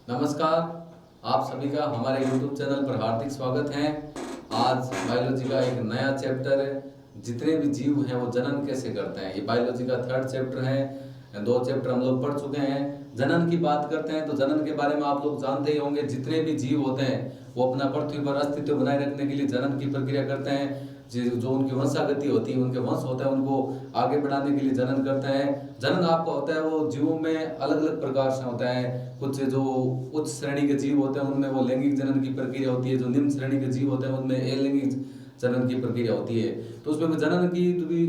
नमस्कार। आप सभी का हमारे YouTube चैनल पर हार्दिक स्वागत है। आज बायोलॉजी का एक नया चैप्टर है, जितने भी जीव हैं वो जनन कैसे करते हैं। ये बायोलॉजी का थर्ड चैप्टर है। 2 चैप्टर हम लोग पढ़ चुके हैं। जनन की बात करते हैं तो जनन के बारे में आप लोग जानते ही होंगे। जितने भी जीव होते हैं वो अपना पृथ्वी पर अस्तित्व बनाए रखने के लिए जनन की प्रक्रिया करते हैं। जो उनकी वंशागति होती है, उनके वंश होता है, उनको आगे बढ़ाने के लिए जनन करते हैं। जनन आपका होता है वो जीवों में अलग अलग प्रकार से होता है। कुछ जो उच्च श्रेणी के जीव होते हैं उनमें वो लैंगिक जनन की प्रक्रिया होती है। जो निम्न श्रेणी के जीव होते हैं उनमें अलैंगिक जनन की प्रक्रिया होती है। तो उसमें जनन की तो भी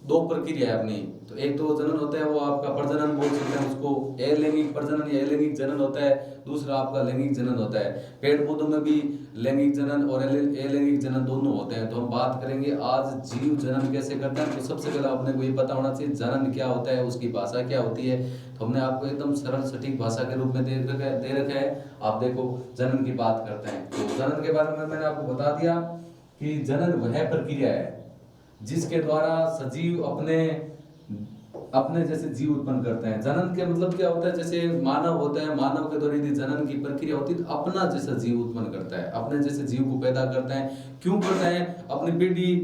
2 प्रक्रिया है अपनी। तो एक तो जनन होता है वो आपका प्रजनन बोल सकते हैं उसको, अलैंगिक प्रजनन या अलैंगिक जनन होता है। दूसरा आपका लैंगिक जनन होता है। पेड़ पौधों में भी लैंगिक जनन और अलैंगिक जनन दोनों होते हैं। तो हम बात करेंगे आज जीव जनन कैसे करते हैं। तो सबसे पहले अपने को ये पता होना चाहिए जनन क्या होता है, उसकी भाषा क्या होती है। तो हमने आपको एकदम सरल सटीक भाषा के रूप में दे रखा है। आप देखो जनन की बात करते हैं तो जनन के बारे में मैंने आपको बता दिया कि जनन वह प्रक्रिया है जिसके द्वारा सजीव अपने जैसे जीव उत्पन्न करते हैं। जनन के मतलब क्या होता है, जैसे मानव होता है, मानव के द्वारा यदि जनन की प्रक्रिया होती है तो अपना जैसा जीव उत्पन्न करता है, अपने जैसे जीव को पैदा करता है। क्यों करता है? अपनी पीढ़ी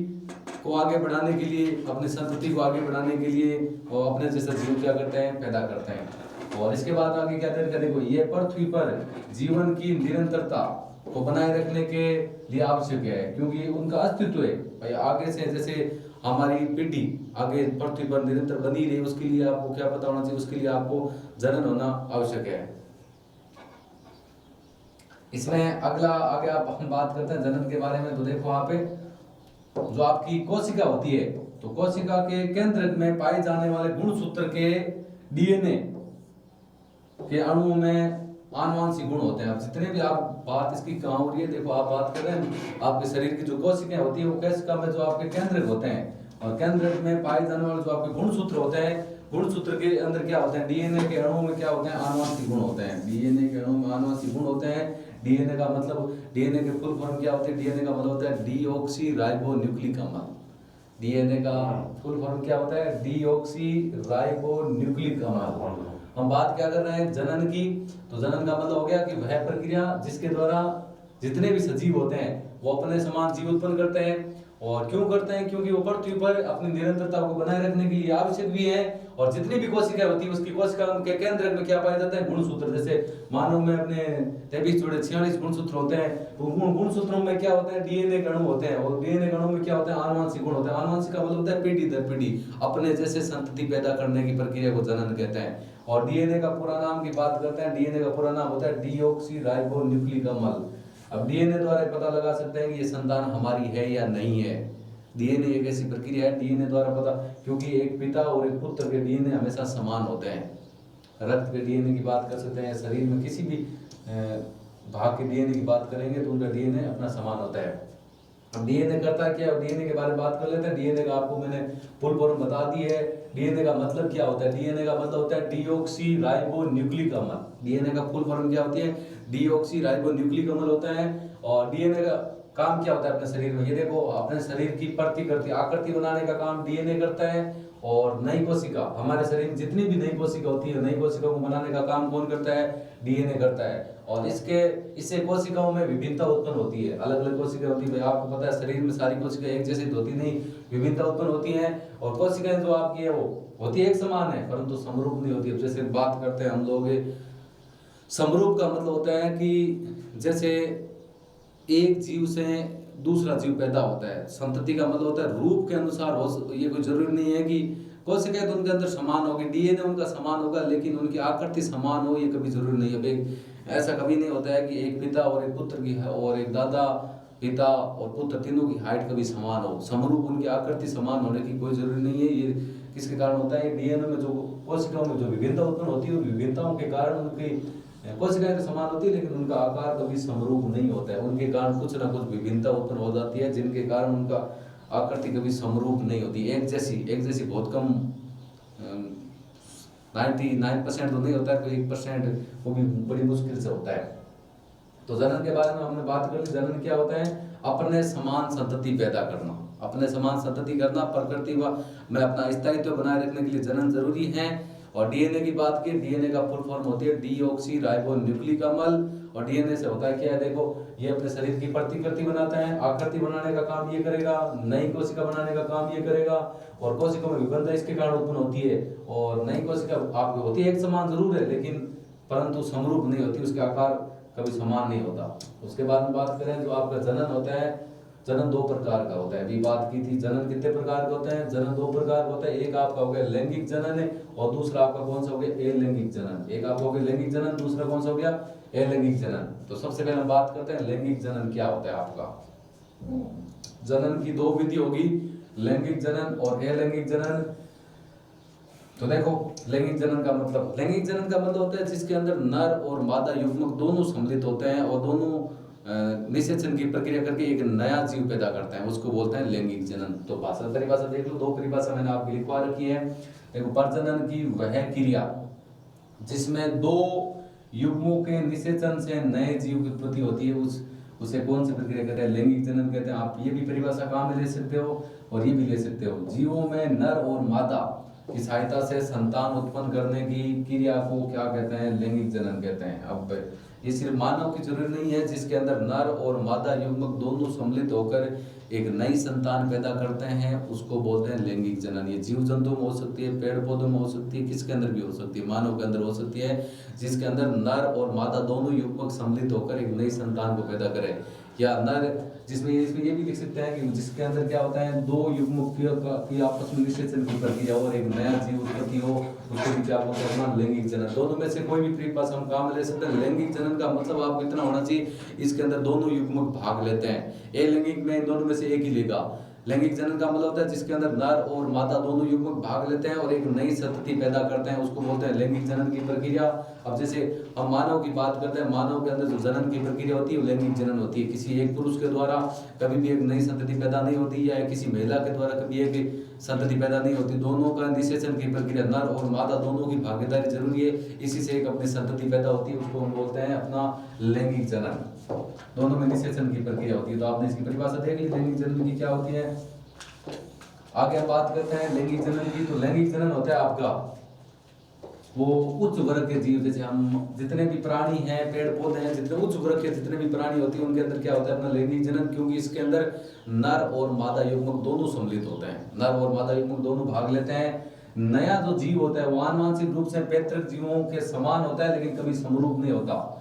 को आगे बढ़ाने के लिए, अपनी संतति को आगे बढ़ाने के लिए वो अपने जैसा जीव क्या करते हैं, पैदा करते हैं। और इसके बाद आगे क्या करें, देखो ये पृथ्वी पर जीवन की निरंतरता को बनाए रखने के लिए आवश्यक है, क्योंकि उनका अस्तित्व है भाई। आगे से जैसे हमारी पीढ़ी आगे पृथ्वी पर निरंतर बनी रही, उसके लिए आपको क्या पता होना चाहिए, उसके लिए आपको जनन होना आवश्यक है। इसमें अगला आगे हम बात करते हैं जनन के बारे में। तो देखो यहाँ पे जो आपकी कोशिका होती है, तो कोशिका के केंद्र में पाए जाने वाले गुणसूत्र के डीएनए के अणुओं में आनुवांशिक गुण होते हैं। अब जितने भी आप बात इसकी कहाँ हो रही है, देखो आप बात कर रहे हैं आपके शरीर की जो कोशिकाएं होती है वो कोशिका में जो आपके केंद्रक होते हैं, और केंद्रक में पाए जाने वाले जो आपके गुणसूत्र होते हैं, गुणसूत्र के अंदर क्या होते हैं, डीएनए के अणुओं में क्या होते हैं, आनुवांशिक गुण होते हैं। डीएनए के अणुओं में आनुवांशिक गुण होते हैं। डीएनए का मतलब, डीएनए के फुल फॉर्म क्या होते हैं, डीएनए का मतलब होता है डीऑक्सी राइबो न्यूक्लिक अम्ल। डीएनए का फुल फॉर्म क्या होता है, डीऑक्सी राइबो न्यूक्लिक अम्ल। हम बात क्या कर रहे हैं, जनन की। तो जनन का मतलब हो गया कि वह प्रक्रिया जिसके द्वारा जितने भी सजीव होते हैं वो अपने समान जीव उत्पन्न करते हैं। और क्यों करते हैं, क्योंकि वो पृथ्वी पर अपनी निरंतरता को बनाए रखने के लिए आवश्यक भी है। और जितनी भी कोशिकाएं होती है उसकी कोशिका के केंद्र में क्या पाया जाता है, गुणसूत्र। जैसे मानव में अपने 23 जोड़े 46 गुणसूत्र होते हैं। तो गुणसूत्रों में क्या होते हैं, डीएनए अणु होते हैं। और डीएनए अणु में क्या होते हैं, आनुवांशिक गुण होते हैं। आनुवांशिक का मतलब होता है पीढ़ी दर पीढ़ी अपने जैसे संतति पैदा करने की प्रक्रिया को जनन कहते हैं। और डीएनए का पूरा नाम की बात करते हैं, डीएनए का पूरा नाम होता है डीऑक्सी राइबो न्यूक्लिक अम्ल। अब डीएनए द्वारा पता लगा सकते हैं कि ये संतान हमारी है या नहीं है। डीएनए एक ऐसी प्रक्रिया है, डीएनए द्वारा पता, क्योंकि एक पिता और एक पुत्र के डीएनए हमेशा समान होते हैं। रक्त के डीएनए की बात कर सकते हैं, शरीर में किसी भी भाग के डीएनए की बात करेंगे तो उनका डीएनए अपना समान होता है। अब डीएनए करता क्या है, डीएनए के बारे में बात कर लेते हैं। डीएनए का आपको मैंने फुल फॉर्म बता दी है। डीएनए का मतलब क्या होता है, डीएनए का मतलब होता है डीऑक्सी राइबो न्यूक्लिक अम्ल। डीएनए का फुल फॉर्म क्या होती है, डीऑक्सी राइबो न्यूक्लिक अम्ल होता है। और डीएनए का काम क्या होता है अपने शरीर में, ये देखो अपने शरीर की प्रतिकृति आकृति बनाने का काम डीएनए करता है। और नई कोशिका, हमारे शरीर में जितनी भी नई कोशिका होती है, नई कोशिका को बनाने का काम कौन करता है, डीएनए करता है। और इससे कोशिकाओं में विभिन्नता उत्पन्न होती है, अलग अलग कोशिकाएं होती है। भाई आपको पता है शरीर में सारी कोशिकाएं एक जैसी होती नहीं, विभिन्नता उत्पन्न होती है। और कोशिकाएं जो आपकी है वो होती है एक समान है, परंतु समरूप नहीं होती है। जैसे बात करते हैं हम लोग, समरूप का मतलब होता है कि जैसे एक जीव से दूसरा जीव पैदा होता है। संतति का मतलब होता है रूप के अनुसार हो, ये कोई जरूरी नहीं है कि कोशिकाएं तो उनके अंदर समान होगी, डीएनए उनका समान होगा, लेकिन उनकी आकृति समान हो ये कभी जरूरी नहीं है। ऐसा कभी नहीं होता है कि एक पिता और एक पुत्र की और एक दादा पिता और पुत्र तीनों की हाइट कभी समान हो। समरूप उनकी आकृति समान होने की कोई जरूरी नहीं है। ये किसके कारण होता है, डीएनए में जो कोशिकाओं में जो विभिन्नता उत्पन्न होती है, विभिन्नताओं के कारण उनकी कोशिकाएं तो समान होती है लेकिन उनका आकार कभी समरूप नहीं होता है। उनके कारण कुछ ना कुछ विभिन्नता उत्पन्न हो जाती है, जिनके कारण उनका आकृति कभी समरूप नहीं होती। एक जैसी बहुत कम 99% तो नहीं होता है, कोई 1% वो भी बड़ी मुश्किल से होता है। तो जनन के बारे में हमने बात कर ली। जनन क्या होता है, अपने समान संतति पैदा करना, अपने समान संतति करना। प्रकृति में अपना स्थायित्व बनाए रखने के लिए जनन जरूरी है। और डीएनए की बात की, डीएनए का फुल फॉर्म होती है डीऑक्सी राइबो न्यूक्लिक अम्ल। और डीएनए से होता है क्या है, देखो ये अपने शरीर की प्रतिकृति बनाता है, आकृति बनाने का काम ये करेगा, नई कोशिका बनाने का काम ये करेगा। और कोशिका में विभिन्नता इसके कारण उत्पन्न होती है। और नई कोशिका आपकी होती है एक समान जरूर है, लेकिन परंतु समरूप नहीं होती, उसके आकार कभी समान नहीं होता। उसके बाद में बात करें जो आपका जनन होता है, जनन दो प्रकार का होता है। अभी बात की थी जनन कितने प्रकार का होता है, जनन दो प्रकार का होता है। एक आपका हो गया लैंगिक जनन है और दूसरा आपका कौन सा हो गया, अलैंगिक जनन। एक आपका हो गया लैंगिक जनन, दूसरा कौन सा हो गया, अलैंगिक जनन। तो सबसे पहले हम बात करते हैं लैंगिक जनन क्या होता है। आपका जनन की दो विधि होगी, लैंगिक जनन और अलैंगिक जनन। तो देखो लैंगिक जनन का मतलब, लैंगिक जनन का मतलब होता है जिसके अंदर नर और मादा युग्मक दोनों सम्मिलित होते हैं और दोनों निषेचन की प्रक्रिया करके एक नया जीव पैदा करते हैं, उसको बोलते हैं लैंगिक जनन। तो भाषा परिभाषा देख लो, दो परिभाषा मैंने आपकी लिखवा रखी है। देखो प्रजनन की वह क्रिया जिसमें दो युग्मों के निषेचन से नए जीव की उत्पत्ति होती है, उसे कौन सी प्रक्रिया कहते हैं, लैंगिक जनन कहते हैं। आप ये भी परिभाषा काम में ले सकते हो और ये भी ले सकते हो। जीवों में नर और मादा की सहायता से संतान उत्पन्न करने की क्रिया को क्या कहते हैं, लैंगिक जनन कहते हैं। अब ये सिर्फ मानव की जरूरी नहीं है, जिसके अंदर नर और मादा युग्मक दोनों सम्मिलित होकर एक नई संतान पैदा करते हैं, उसको बोलते हैं लैंगिक जनन। ये जीव जंतु में हो सकती है, पेड़ पौधों में हो सकती है, किसके अंदर भी हो सकती है, मानव के अंदर हो सकती है, जिसके अंदर नर और मादा दोनों युग्मक सम्मिलित होकर एक नई संतान को पैदा करे। या नर जिसमें इसमें ये भी लिख सकते हैं कि जिसके अंदर क्या होता है, दो युग्मक की आपस में निषेचन की प्रक्रिया और एक नया जीव उत्पत्ति हो, उसको भी क्या बोलते हैं, लैंगिक जनन। दोनों में से कोई भी परिभाषा हम काम ले सकते हैं। लैंगिक जनन का मतलब आपको इतना होना चाहिए, इसके अंदर दोनों युग्मक भाग लेते हैं। अलैंगिक में इन दोनों में से एक ही लेगा। लैंगिक जनन का मतलब होता है जिसके अंदर नर और मादा दोनों युग्मक भाग लेते हैं और एक नई संतति पैदा करते हैं, उसको बोलते हैं लैंगिक जनन की प्रक्रिया। अब जैसे हम मानव की बात करते हैं, मानव के अंदर जो जनन की प्रक्रिया होती है वो लैंगिक जनन होती है। किसी एक पुरुष के द्वारा कभी भी एक नई संतति पैदा नहीं होती, या किसी महिला के द्वारा कभी एक संतति पैदा नहीं होती। दोनों का निषेचन की प्रक्रिया, नर और मादा दोनों की भागीदारी जरूरी है, इसी से एक अपनी संतति पैदा होती है, उसको हम बोलते हैं अपना लैंगिक जनन। दोनों में निषेचन की प्रक्रिया होती है। तो आपने इसकी परिभाषा देख ली लैंगिक जनन की क्या होती है। आगे हम बात करते हैं लैंगिक जनन की। तो लैंगिक जनन होता है आपका वो उच्च वर्ग के जीव, जैसे हम जितने भी प्राणी हैं, पेड़ पौधे हैं, जितने उच्च वर्ग के जितने भी प्राणी होते हैं उनके अंदर क्या होता है, अपना लैंगिक जनन। क्योंकि इसके अंदर नर और मादा युग्मक दोनों सम्मिलित होते हैं, नर और मादा युग्मक दोनों भाग लेते हैं। नया जो जीव होता है वो आनुवंशिक रूप से पैतृक जीवों के समान होता है, लेकिन कभी समरूप नहीं होता।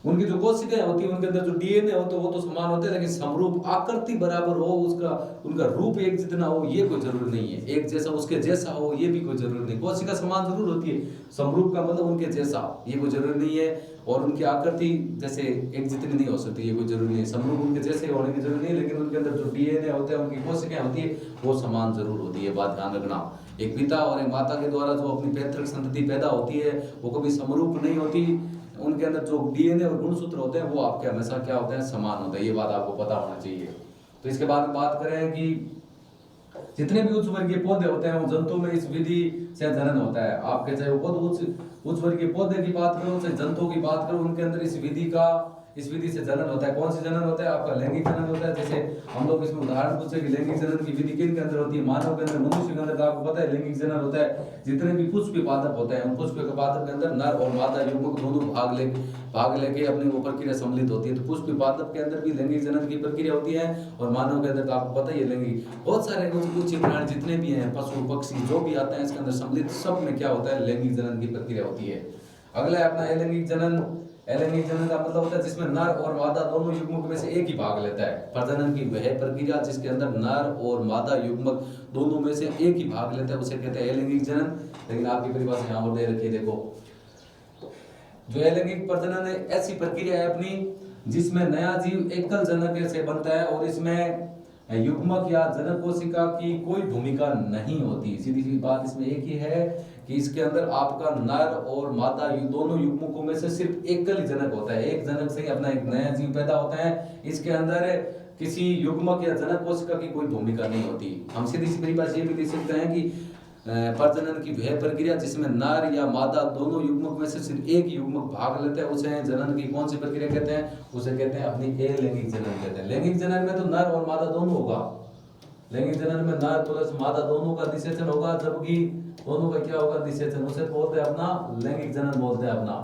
उनकी जो कोशिकाएं होती है उनके अंदर जो डीएनए होता है वो तो समान होते हैं, लेकिन समरूप आकृति बराबर हो, उसका उनका रूप एक जितना हो ये कोई जरूरी नहीं है। एक जैसा उसके जैसा हो ये भी कोई जरूरी नहीं। कोशिका समान जरूर होती है, समरूप का मतलब उनके जैसा ये कोई जरूरी नहीं है। और उनकी आकृति जैसे एक जितनी नहीं हो सकती ये कोई जरूरी नहीं है। समरूप उनके जैसे होने की जरूरी नहीं है, लेकिन उनके अंदर जो डीएनए होता है, उनकी कोशिकाएं होती है वो समान जरूर होती है। बात ध्यान रखना, एक पिता और एक माता के द्वारा जो अपनी पैतृक संतति पैदा होती है वो कभी समरूप नहीं होती। उनके अंदर जो डीएनए और गुणसूत्र होते हैं वो आपके हमेशा क्या होते हैं, समान होते हैं। ये बात आपको पता होना चाहिए। तो इसके बाद में बात करें कि जितने भी उच्च वर्गीय पौधे होते हैं वो जंतु में इस विधि से जनन होता है। आपके चाहे वो उच्च वर्गीय पौधे की बात करो चाहे जंतु की बात करो, उनके अंदर इस विधि से जनन होता है। कौन सी जनन होता है, आपका लैंगिक जनन होता है। जैसे हम लोग इसमें उदाहरण पूछे कि लैंगिक जनन की विधि किन के अंदर होती है, मानव के अंदर, मनुष्य के अंदर, तो आपको पता है लैंगिक जनन होता है जितने भी पुष्प पादप होते हैं उन पुष्प पादप के अंदर नर और मादा युग्मक दोनों भाग लेके अपनी वो प्रक्रिया सम्मिलित होती है। तो पुष्प पादप के अंदर भी लैंगिक जनन की प्रक्रिया होती है और मानव के अंदर तो आपको पता ही है लैंगिक। बहुत सारे कुछ प्राणी जितने भी हैं, पशु पक्षी जो भी आते हैं इसके अंदर सम्मिलित, सब में क्या होता है, लैंगिक जनन की प्रक्रिया होती है। अगला है अपना अलैंगिक जनन। अलैंगिक जनन का मतलब होता है जिसमें नर और मादा दोनों युग्मक में से एक ही भाग लेता है। प्रजनन की वह प्रक्रिया जिसके अंदर नर और मादा युग्मक दोनों में से एक ही भाग लेता है उसे कहते हैं अलैंगिक जनन। लेकिन आपकी परिभाषा यहाँ पर दे रखी है, देखो जो अलैंगिक प्रजनन है ऐसी प्रक्रिया है अपनी जिसमें नया जीव एकल जनक से बनता है और इसमें युग्मक या जनक कोशिका की कोई भूमिका नहीं होती। सीधी सी बात इसमें एक ही है कि इसके अंदर आपका नर और मादा दोनों युग्मकों में से सिर्फ एकल ही जनक होता है। एक जनक से ही अपना एक नया जीव पैदा होता है। इसके अंदर किसी युग्मक या जनक कोशिका की कोई भूमिका नहीं होती। हम सीधी सी परिभाषा ये भी लिख सकते हैं कि प्रजनन की वह प्रक्रिया जिसमें नर या मादा दोनों युग्मक में से सिर्फ एक युग्मक भाग लेते हैं उसे जनन की कौन सी प्रक्रिया कहते हैं, उसे कहते हैं अपनी अलैंगिक जनन कहते हैं। लैंगिक जनन में तो नर और मादा दोनों होगा, लैंगिक जनन में नर प्लस मादा दोनों का निषेचन होगा, जबकि दोनों का क्या होगा, निषेचन, उसे बोलते हैं अपना लैंगिक जनन बोलते हैं अपना।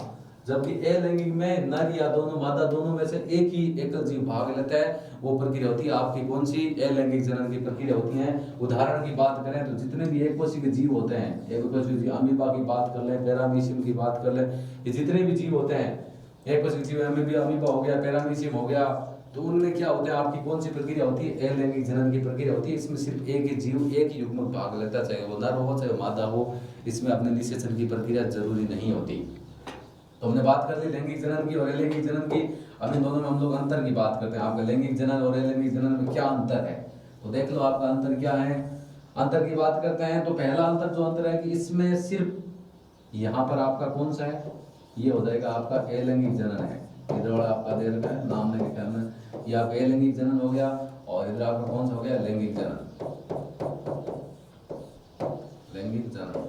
जबकि अलैंगिक में नर या दोनों मादा दोनों में से एक ही एकल जीव भाग लेता है, वो प्रक्रिया होती है आपकी कौन सी, अलैंगिक जनन की प्रक्रिया होती है। उदाहरण की बात करें तो जितने भी एक कोशिक जीव होते हैं, एक कोशिक जीव अमीबा की बात कर लें, पैरामीशियम की बात कर लें, ये जितने भी जीव होते हैं, एक कोशिक जीव अमीबा हो गया, पैरामीशियम हो गया, तो उनमें क्या होता है आपकी कौन सी प्रक्रिया होती है, अलैंगिक जनन की प्रक्रिया होती है। इसमें सिर्फ एक ही जीव एक ही युग्मक भाग लेता है, चाहे वो नर हो चाहे मादा हो, इसमें अपने निषेचन की प्रक्रिया जरूरी नहीं होती। तो हमने बात कर ली लैंगिक जनन की और अलैंगिक जनन की। अब इन दोनों में हम लोग अंतर की बात करते हैं, आपका लैंगिक जनन और अलैंगिक जनन में क्या अंतर है, तो देख लो आपका अंतर क्या है। अंतर की बात करते हैं तो पहला अंतर जो अंतर है कि इसमें सिर्फ यहाँ पर आपका कौन सा है, ये हो जाएगा आपका अलैंगिक जनन है, इधर वाला आपका दे रखा है नाम नहीं लिखा है, ये आपका अलैंगिक जनन हो गया, और इधर आपका कौन सा हो गया, लैंगिक जनन, लैंगिक जनन।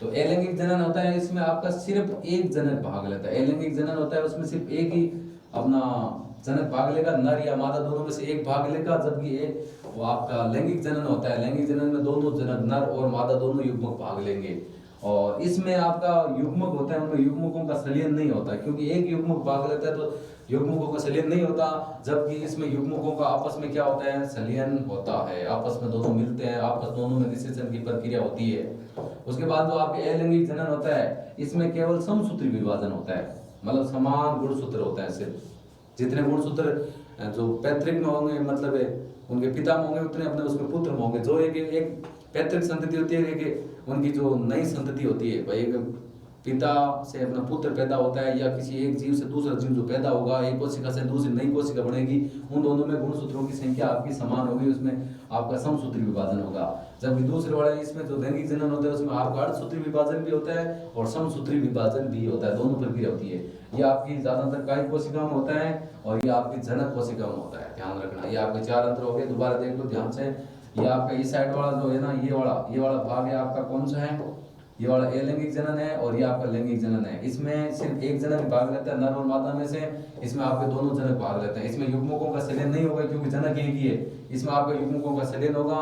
तो अलैंगिक जनन होता है, इसमें आपका सिर्फ एक जनक भाग लेता है। अलैंगिक जनन होता है उसमें सिर्फ एक ही अपना जनक भाग लेगा, नर या मादा दोनों में से एक भाग लेगा। जबकि एक वो आपका लैंगिक जनन होता है, लैंगिक जनन में दोनों जनक नर और मादा दोनों युग्मक भाग लेंगे, और इसमें आपका युग्मक होता है, उनमें युग्मकों का संलयन नहीं होता, क्योंकि एक युग्मक भाग लेता है तो युग्मकों का संलयन नहीं होता। जबकि इसमें युग्मकों का आपस में क्या होता है, संलयन होता है, आपस में दोनों मिलते हैं, आपस दोनों में निषेचन की प्रक्रिया होती है। उसके बाद जो आपके अलैंगिक जनन होता है, इसमें केवल समसूत्री विभाजन होता है, मतलब समान गुणसूत्र होता है, सिर्फ जितने गुणसूत्र जो पैतृक में होंगे, मतलब उनके पिता में होंगे, उतने अपने उसमें पुत्र में होंगे। जो एक पैतृक संतति होती है, एक उनकी जो नई संतति होती है, भाई एक पिता से अपना पुत्र पैदा होता है, या किसी एक जीव से दूसरा जीव जो पैदा होगा, एक कोशिका से दूसरी नई कोशिका बनेगी, उन दोनों में गुणसूत्रों की संख्या आपकी समान होगी, उसमें आपका समसूत्री विभाजन होगा। जबकि दूसरे वाले इसमें जो लैंगिक जनन होता है, उसमें आपका अर्धसूत्री विभाजन भी होता है और समसूत्री विभाजन भी होता है, दोनों प्रक्रिया होती है। ये आपकी ज्यादातर कायिक कोशिका में होता है और ये आपकी जनक कोशिका में होता है, ध्यान रखना। ये आपके चार अंतर हो गए, दोबारा देख लो ध्यान से। ये आपका इस साइड वाला जो है ना, ये वाला भाग है आपका कौन सा है, ये वाला अलैंगिक जनन है, और ये आपका लैंगिक जनन है। इसमें सिर्फ एक जनक भाग लेता है नर और मादा में से, इसमें आपके दोनों जनक भाग लेते हैं। इसमें युग्मकों का संलयन नहीं होगा क्योंकि जनक एक ही है, इसमें आपका युग्मकों का संलयन होगा।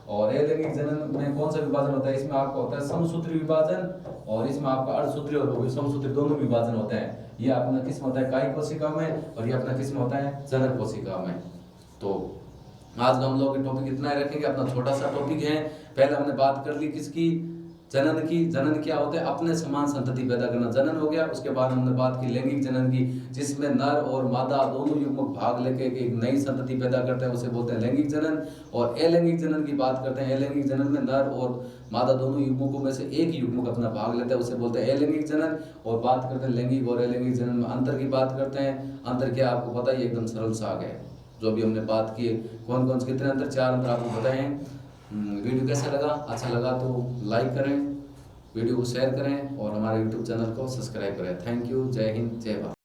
और अलैंगिक जनन में कौन सा विभाजन होता है, इसमें आपका होता है समसूत्री विभाजन, और इसमें आपका अर्धसूत्री और समसूत्री दोनों विभाजन होते हैं। ये अपना किस्म होता है कायिक कोशिका में, और ये अपना किस्म होता है जनक कोशिका में। तो आज हम लोग टॉपिक इतना ही रखेंगे, अपना छोटा सा टॉपिक है। पहले हमने बात कर ली किसकी, जनन की। जनन क्या होता है, अपने समान संतति पैदा करना, जनन हो गया। उसके बाद हमने बात की लैंगिक जनन की, जिसमें नर और मादा दोनों युग्मक भाग लेके एक नई संतति पैदा करते हैं, उसे बोलते हैं लैंगिक जनन। और अलैंगिक जनन की बात करते हैं, अलैंगिक जनन में नर और मादा दोनों युग्मकों में से एक युग्मक अपना भाग लेता है, उसे बोलते हैं अलैंगिक जनन। और बात करते हैं लैंगिक और अलैंगिक जनन में अंतर की बात करते हैं। अंतर क्या आपको पता है, एकदम सरल सा है, जो भी हमने बात की। कौन कौन से कितने अंतर, चार अंतर आपको बताए हैं। वीडियो कैसा लगा, अच्छा लगा तो लाइक करें, वीडियो को शेयर करें और हमारे यूट्यूब चैनल को सब्सक्राइब करें। थैंक यू, जय हिंद, जय भारत।